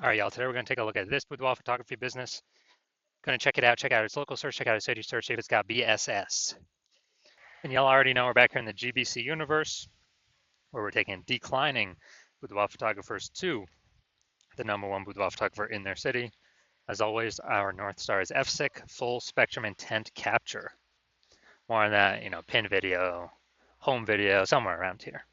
All right, y'all, today we're going to take a look at this boudoir photography business. Going to check out its local search, check out its city search, see if it's got BSS. And y'all already know we're back here in the GBC universe, where we're taking declining boudoir photographers to the #1 boudoir photographer in their city. As always, our North Star is FSIC, full spectrum intent capture. More on that, pin video, home video, somewhere around here.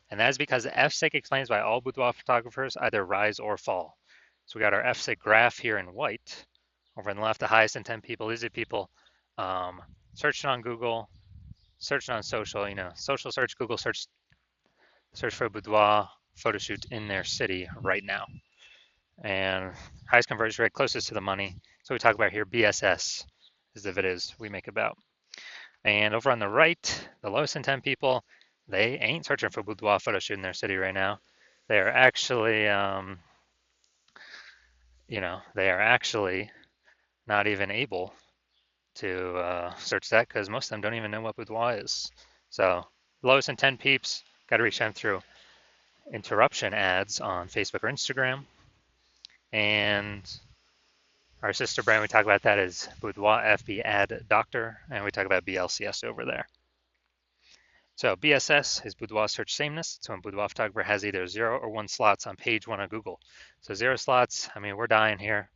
And that is because FSIC explains why all boudoir photographers either rise or fall. So we got our FSIC graph here in white. Over on the left, the highest intent people, easy people, searching on Google, searching on social, social search, Google search for boudoir photo shoot in their city right now. And highest conversion rate, closest to the money. So we talk about here, BSS is the videos we make about. And over on the right, the lowest intent people, they ain't searching for boudoir photo shoot in their city right now. They are actually, they are actually not even able to search that because most of them don't even know what boudoir is. So lowest intent peeps, got to reach them through interruption ads on Facebook or Instagram. And our sister brand we talk about that is Boudoir FB Ad Doctor, and we talk about BLCS over there. So BSS is boudoir search sameness. It's when boudoir photographer has either 0 or 1 slots on page 1 of Google. So 0 slots, I mean, we're dying here.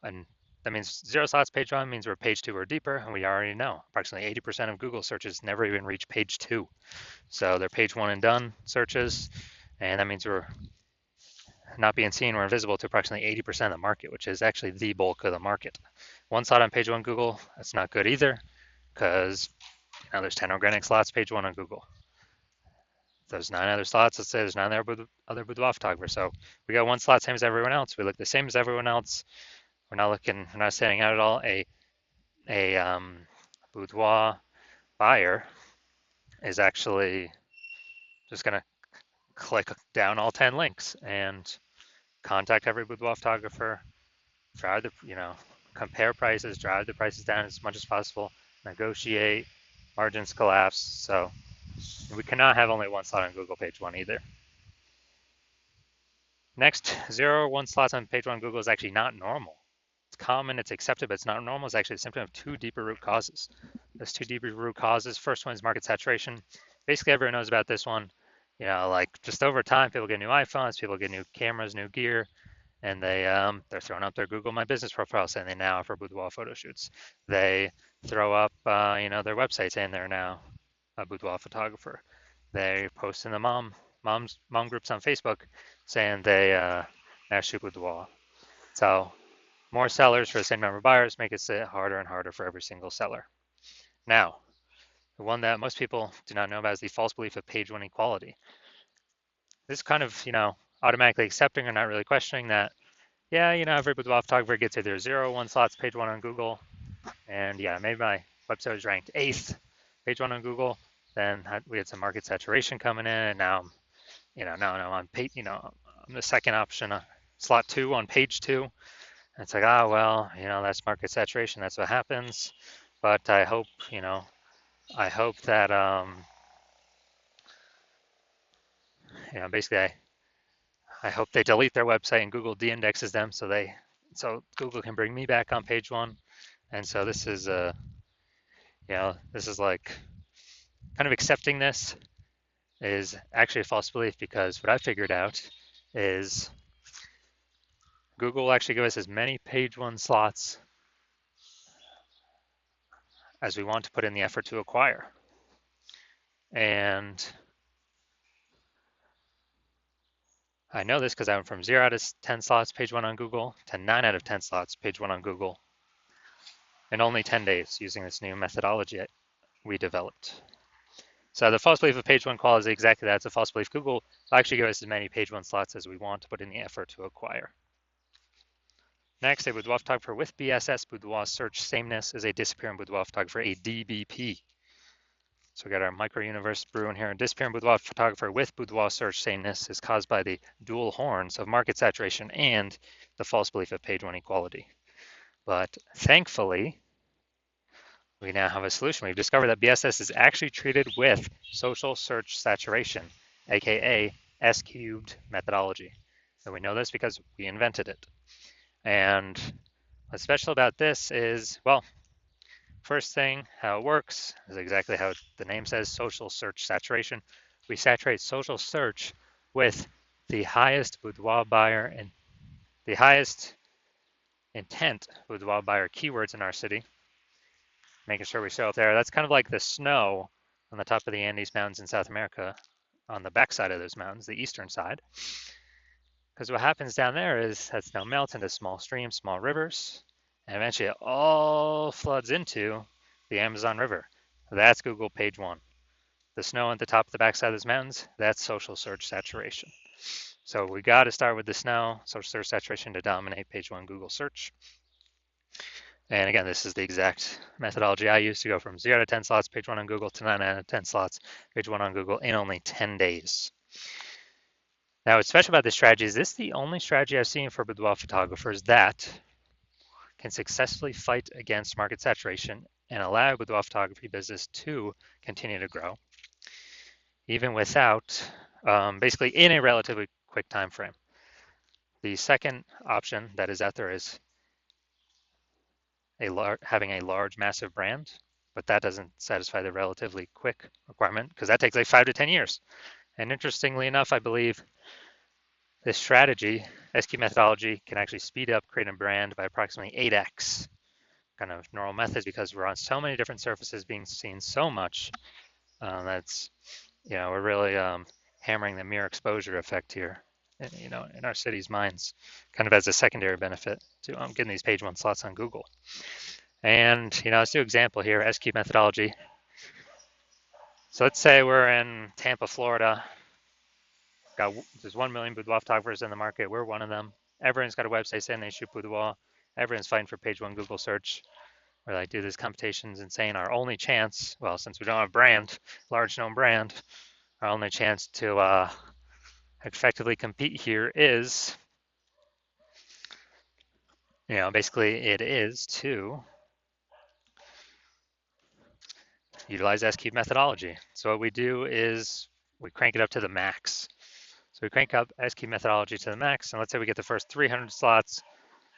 And that means 0 slots page 1 means we're page 2 or deeper, and we already know approximately 80% of Google searches never even reach page 2. So they're page 1 and done searches, and that means we're not being seen, we're invisible to approximately 80% of the market, which is actually the bulk of the market. 1 slot on page 1 Google, that's not good either, because there's 10 organic slots page 1 on Google. Those 9 other slots, let's say there's 9 other boudoir photographers. So we got 1 slot, same as everyone else. We look the same as everyone else. We're not standing out at all. A boudoir buyer is actually just going to click down all 10 links and contact every boudoir photographer, drive compare prices, drive the prices down as much as possible, negotiate, margins collapse. So we cannot have only 1 slot on Google page 1 either. Next, 0 or 1 slots on page 1 Google is actually not normal. It's common, it's accepted, but it's not normal. It's actually a symptom of 2 deeper root causes. There's 2 deeper root causes. First one is market saturation. Basically, everyone knows about this one. Like just over time, people get new iPhones, people get new cameras, new gear, and they're throwing up their Google My Business profile saying they now offer boudoir photo shoots. They throw up, their website saying they're now a boudoir photographer. They post in the mom groups on Facebook saying they now shoot boudoir. So more sellers for the same number of buyers make it harder and harder for every single seller. Now, the one that most people do not know about is the false belief of page 1 equality. This kind of, automatically accepting or not really questioning that, yeah, every boudoir photographer gets either 0 or 1 slots page 1 on Google, and yeah, maybe my website was ranked 8th page 1 on Google. Then we had some market saturation coming in, and now I'm on page, I'm the second option, slot 2 on page 2. And it's like, well, that's market saturation. That's what happens. But I hope, that, basically I hope they delete their website and Google de-indexes them so Google can bring me back on page 1. And so this is this is like kind of accepting this is actually a false belief, because what I figured out is Google will actually give us as many page 1 slots as we want to put in the effort to acquire. And I know this because I went from 0 out of 10 slots page 1 on Google to 9 out of 10 slots page 1 on Google in only 10 days using this new methodology we developed. So the false belief of page 1 quality is exactly that. It's a false belief. Google will actually give us as many page 1 slots as we want to put in the effort to acquire. Next, a boudoir photographer with BSS, boudoir search sameness, is a disappearing boudoir photographer, a DBP. So we got our micro universe brewing here. A disappearing boudoir photographer with boudoir search sameness is caused by the dual horns of market saturation and the false belief of page 1 equality. But thankfully, we now have a solution. We've discovered that BSS is actually treated with social search saturation, aka S-cubed methodology. And we know this because we invented it. And what's special about this is, well, first thing, how it works is exactly how the name says, social search saturation. We saturate social search with the highest boudoir buyer and the highest intent boudoir buyer keywords in our city, making sure we show up there. That's kind of like the snow on the top of the Andes Mountains in South America, on the backside of those mountains, the eastern side. Because what happens down there is that snow melts into small streams, small rivers, and eventually it all floods into the Amazon River. That's Google page one. The snow at the top of the backside of those mountains, that's social search saturation. So we got to start with the snow, social search saturation to dominate page one Google search. And again, this is the exact methodology I use to go from 0 to 10 slots page one on Google to 9 out of 10 slots page one on Google in only 10 days. Now, what's special about this strategy is this the only strategy I've seen for boudoir photographers that can successfully fight against market saturation and allow boudoir photography business to continue to grow, even without, basically in a relatively quick time frame. The second option that is out there is having a large, massive brand, but that doesn't satisfy the relatively quick requirement because that takes like 5 to 10 years. And interestingly enough, I believe this strategy, SQ methodology, can actually speed up creating a brand by approximately 8x kind of normal methods because we're on so many different surfaces being seen so much. That's, we're really hammering the mere exposure effect here, in our city's minds, kind of as a secondary benefit to getting these page one slots on Google. And, let's do an example here, SQ methodology. So let's say we're in Tampa, Florida. There's 1 million boudoir photographers in the market. We're one of them. Everyone's got a website saying they shoot boudoir. Everyone's fighting for page one Google search. We're like, do these competitions and saying our only chance, well, since we don't have a brand, large known brand, our only chance to effectively compete here is, basically it is to utilize SQ methodology. So what we do is we crank it up to the max. So we crank up SQ methodology to the max, and let's say we get the first 300 slots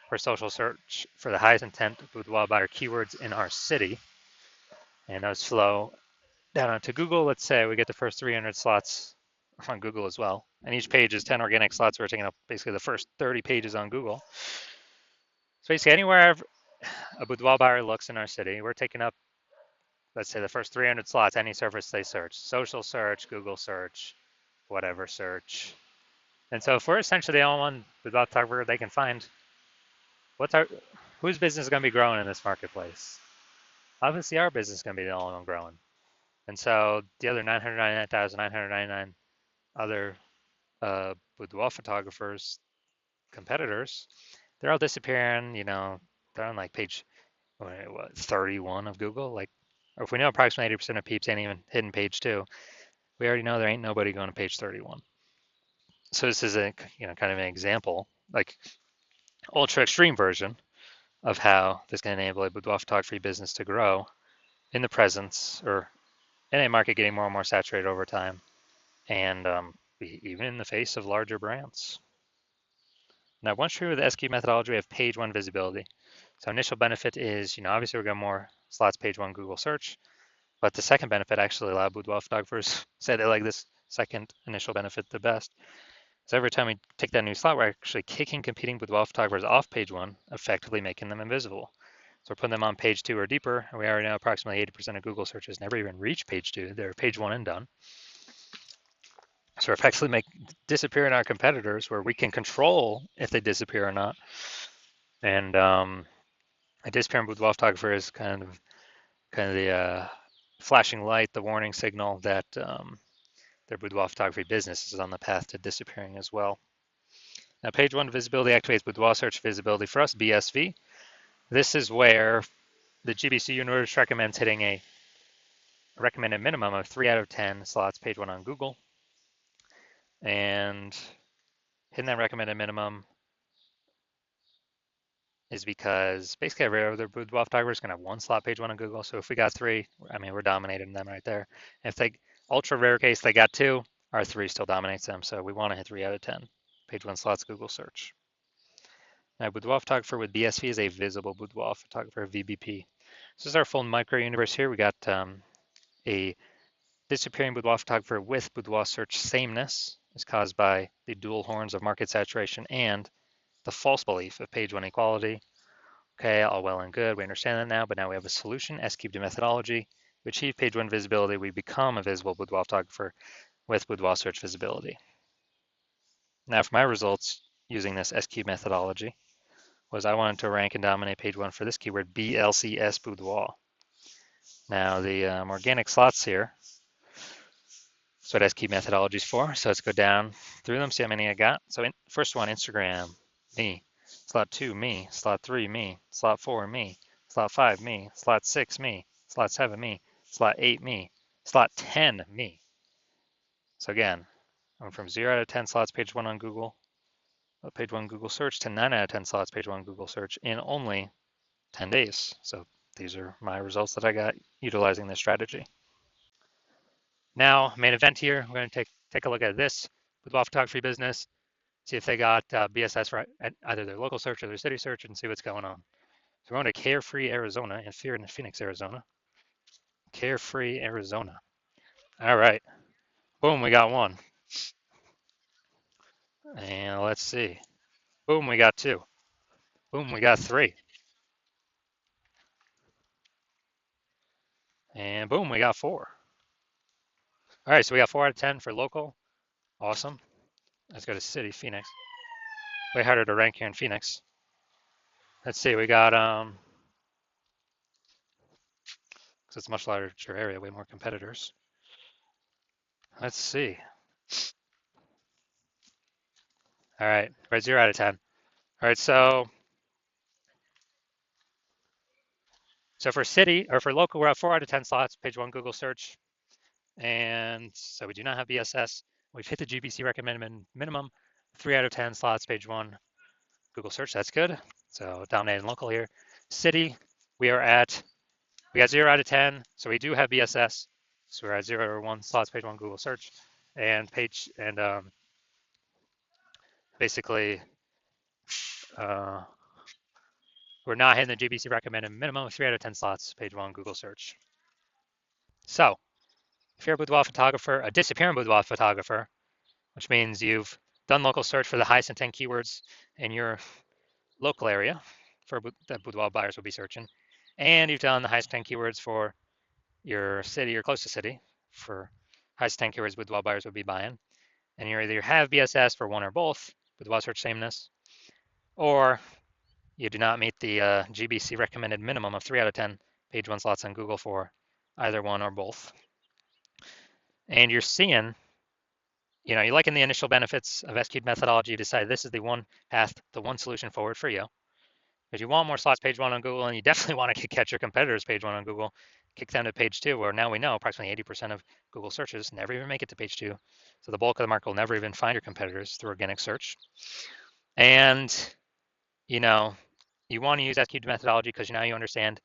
for social search for the highest intent boudoir buyer keywords in our city, and those flow down onto Google. Let's say we get the first 300 slots on Google as well, and each page is 10 organic slots. We're taking up basically the first 30 pages on Google. So basically anywhere a boudoir buyer looks in our city, we're taking up, let's say, the first 300 slots, any surface they search, social search, Google search, whatever search. And so if we're essentially the only one boudoir photographer they can find, whose business is going to be growing in this marketplace? Obviously our business is going to be the only one growing. And so the other 999,999 other boudoir photographers, competitors, they're all disappearing. They're on like page 31 of Google. Like, or if we know approximately 80% of peeps ain't even hitting page 2, we already know there ain't nobody going to page 31. So this is a kind of an example, like ultra extreme version of how this can enable a boudoir photography business to grow in the presence or in a market getting more and more saturated over time, and even in the face of larger brands. Now, once true with the SQ methodology, we have page one visibility. So initial benefit is, obviously we're getting more slots page one Google search, but the second benefit actually a lot of boudoir photographers say they like this second initial benefit the best. So every time we take that new slot, we're actually kicking competing boudoir photographers off page one, effectively making them invisible. So we're putting them on page 2 or deeper, and we already know approximately 80% of Google searches never even reach page 2. They're page 1 and done. So we're effectively disappearing our competitors where we can control if they disappear or not. And a disappearing boudoir photographer is kind of the flashing light, the warning signal that their boudoir photography business is on the path to disappearing as well. Now, page 1 visibility activates boudoir search visibility for us, BSV. This is where the GBC universe recommends hitting a recommended minimum of 3 out of 10 slots page 1 on Google. And hitting that recommended minimum is because basically every other boudoir photographer is going to have 1 slot page 1 on Google. So if we got 3, we're dominating them right there. And if they, ultra rare case, they got 2, our 3 still dominates them. So we want to hit 3 out of 10 page one slots Google search. Now, boudoir photographer with BSV is a visible boudoir photographer, VBP. This is our full micro universe here. We got a disappearing boudoir photographer with boudoir search sameness is caused by the dual horns of market saturation and the false belief of page one equality. Okay, all well and good. We understand that now, but now we have a solution, S-cubed methodology. We achieve page one visibility. We become a visible boudoir photographer with boudoir search visibility. Now for my results using this S-cubed methodology was I wanted to rank and dominate page one for this keyword, BLCS boudoir. Now the organic slots here, that's what S-cubed methodology is for. So let's go down through them, see how many I got. So first one, Instagram, me. Slot 2, me. Slot 3, me. Slot 4, me. Slot 5, me. Slot 6, me. Slot 7, me. Slot 8, me. Slot 10, me. So again, I went from 0 out of 10 slots page one on Google, page one Google search, to 9 out of 10 slots page one Google search in only 10 days. So these are my results that I got utilizing this strategy. Now, main event here, we're going to take a look at this boudoir photography business, see if they got BSS for either their local search or their city search, and see what's going on. So we're going to Carefree, Arizona, and here in Phoenix, Arizona. Carefree, Arizona. All right. Boom, we got one. And let's see. Boom, we got two. Boom, we got three. And boom, we got four. All right, so we got 4 out of 10 for local. Awesome. Let's go to city, Phoenix. Way harder to rank here in Phoenix. Let's see, we got, because it's a much larger area, way more competitors. Let's see. All right, we're at 0 out of 10. All right, so for city, or for local, we're at 4 out of 10 slots, page one Google search. And so we do not have BSS. We've hit the GBC recommended minimum, 3 out of 10 slots, page one Google search, that's good. So dominating local here. City, we got 0 out of 10, so we do have BSS. So we're at 0 or 1 slots, page one Google search, and basically we're not hitting the GBC recommended minimum of 3 out of 10 slots, page one Google search. So if you're a boudoir photographer, a disappearing boudoir photographer, which means you've done local search for the highest intent keywords in your local area that boudoir buyers will be searching, and you've done the highest intent keywords for your city or close to city for highest intent keywords boudoir buyers would be buying, and you either have BSS for one or both, boudoir search sameness, or you do not meet the GBC recommended minimum of 3 out of 10 page one slots on Google for either one or both. And you're seeing, you're liking the initial benefits of S-cubed methodology. You decide this is the one path, the one solution forward for you. Because you want more slots page one on Google, and you definitely want to catch your competitors page one on Google, kick them to page two, where now we know approximately 80% of Google searches never even make it to page two. So the bulk of the market will never even find your competitors through organic search. And, you want to use S-cubed methodology because now you understand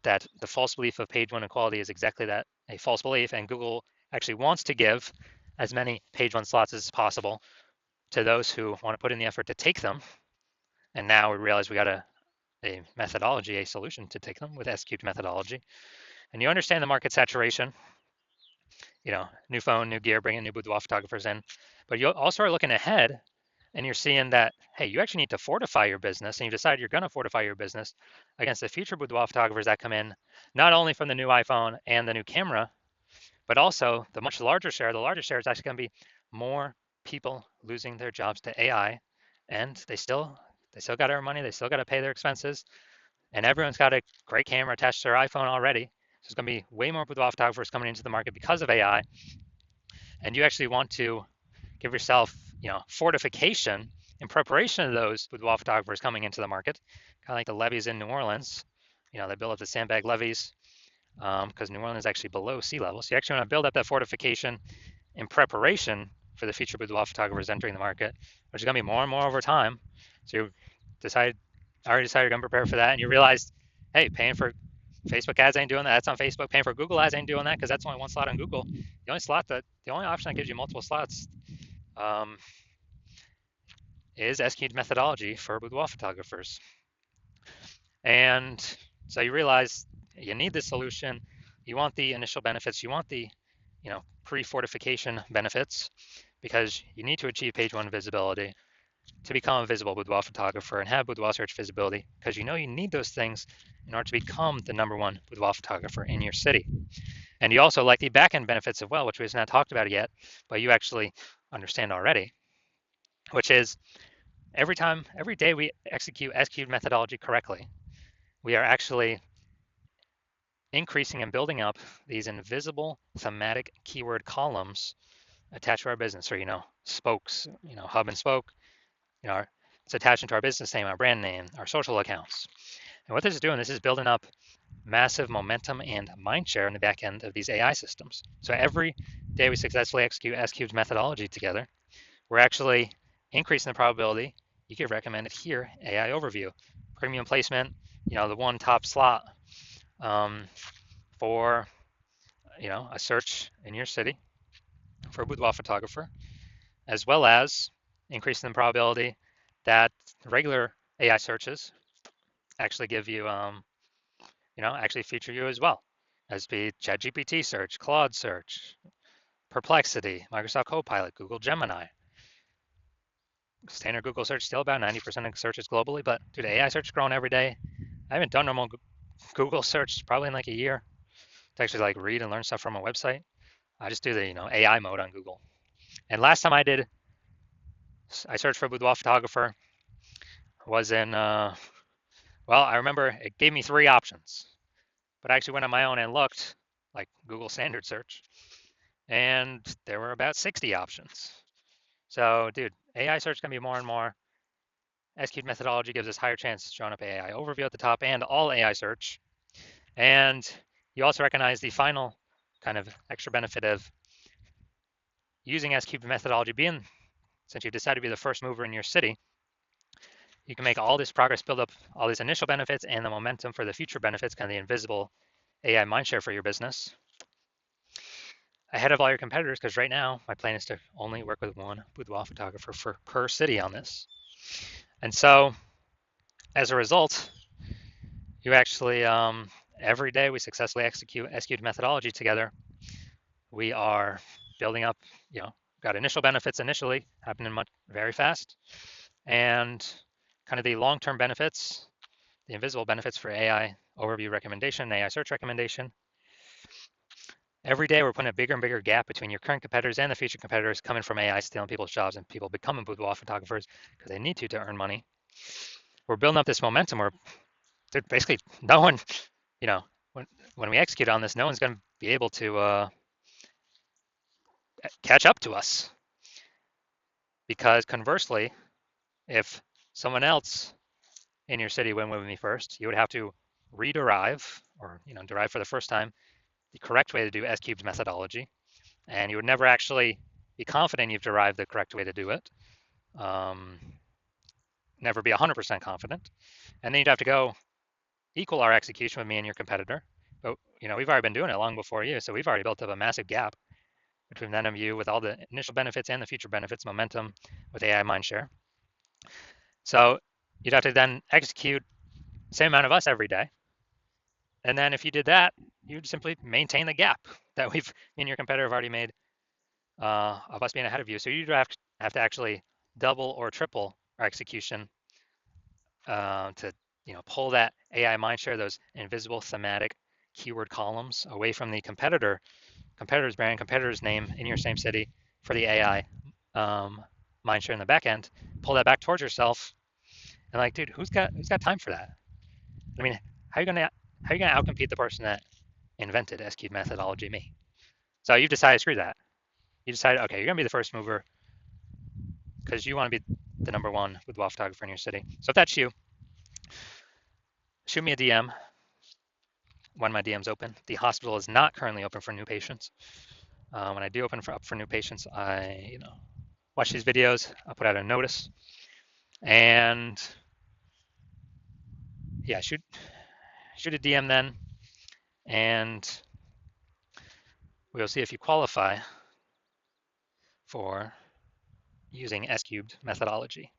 that the false belief of page one equality is exactly that, a false belief, and Google actually wants to give as many page one slots as possible to those who want to put in the effort to take them. And now we realize we got a methodology, a solution to take them with S-cubed methodology. And you understand the market saturation, new phone, new gear, bringing new boudoir photographers in. But you also are looking ahead, and you're seeing that, hey, you actually need to fortify your business, and you decide you're going to fortify your business against the future boudoir photographers that come in, not only from the new iPhone and the new camera, but also the much larger share. The larger share is actually going to be more people losing their jobs to AI, and they still got to earn money. They still got to pay their expenses, and everyone's got a great camera attached to their iPhone already. So there's going to be way more boudoir photographers coming into the market because of AI, and you actually want to give yourself, fortification in preparation of those boudoir photographers coming into the market, kind of like the levees in New Orleans. They build up the sandbag levees because New Orleans is actually below sea level. So you actually want to build up that fortification in preparation for the future boudoir photographers entering the market, which is going to be more and more over time. So you already decided you're going to prepare for that, and you realized, hey, paying for Facebook ads ain't doing that. That's on Facebook. Paying for Google ads ain't doing that because that's only one slot on Google. The only option that gives you multiple slots is S-cubed methodology for boudoir photographers. And so you realize you need this solution. You want the initial benefits. You want the, pre-fortification benefits because you need to achieve page one visibility to become a visible boudoir photographer and have boudoir search visibility because you need those things in order to become the number one boudoir photographer in your city. And you also like the back-end benefits as well, which we've not talked about yet, but you actually understand already, which is every day we execute S-cubed methodology correctly, we are actually increasing and building up these invisible thematic keyword columns attached to our business, or spokes, hub and spoke. It's attached into our business name, our brand name, our social accounts. And what this is doing, this is building up massive momentum and mind share in the back end of these AI systems. So every day we successfully execute S-cubed methodology together, we're actually increasing the probability you get recommended here, AI overview, premium placement, the one top slot for a search in your city for a boudoir photographer, as well as increasing the probability that regular AI searches actually give you, actually feature you as well, as be ChatGPT search, Claude search, Perplexity, Microsoft Copilot, Google Gemini. Standard Google search still about 90% of searches globally, but dude, AI search is growing every day. I haven't done normal Google search probably in like a year to actually like read and learn stuff from a website. I just do the AI mode on Google. And last time I searched for boudoir photographer was in I remember it gave me 3 options, but I actually went on my own and looked like Google standard search, and there were about 60 options. So, dude, AI search can be more and more. S-cubed methodology gives us higher chances of showing up AI overview at the top and all AI search. And you also recognize the final kind of extra benefit of using S-cubed methodology being, since you decided to be the first mover in your city, you can make all this progress, build up all these initial benefits and the momentum for the future benefits, kind of the invisible AI mindshare for your business, ahead of all your competitors, because right now my plan is to only work with one boudoir photographer per city on this. And so as a result, you actually, every day we successfully execute S-cubed methodology together, we are building up, got initial benefits initially happening very fast, and kind of the long-term benefits, the invisible benefits for AI overview recommendation, AI search recommendation. Every day we're putting a bigger and bigger gap between your current competitors and the future competitors coming from AI stealing people's jobs and people becoming boudoir photographers because they need to earn money. We're building up this momentum where basically no one, when we execute on this, no one's going to be able to catch up to us. Because conversely, if someone else in your city went with me first, you would have to rederive or derive for the first time the correct way to do S-cubed methodology, and you would never actually be confident you've derived the correct way to do it. Never be 100% confident, and then you'd have to go equal our execution with me and your competitor. But we've already been doing it long before you, so we've already built up a massive gap between them and you with all the initial benefits and the future benefits, momentum with AI mindshare. So you'd have to then execute the same amount of us every day. And then if you did that, you'd simply maintain the gap that me and your competitor have already made of us being ahead of you. So you'd have to actually double or triple our execution to pull that AI mindshare, those invisible thematic keyword columns away from the competitor's brand, competitor's name in your same city for the AI mindshare in the back end. Pull that back towards yourself, and like, dude, who's got time for that? I mean, how are you gonna outcompete the person that invented S-cubed methodology? Me. So you've decided, screw that. You decided, okay, you're gonna be the first mover because you want to be the number one boudoir photographer in your city. So if that's you, shoot me a DM when my DM's open. The hospital is not currently open for new patients. When I do open up for new patients, I watch these videos. I'll put out a notice, and yeah, shoot a DM then, and we'll see if you qualify for using S-cubed methodology.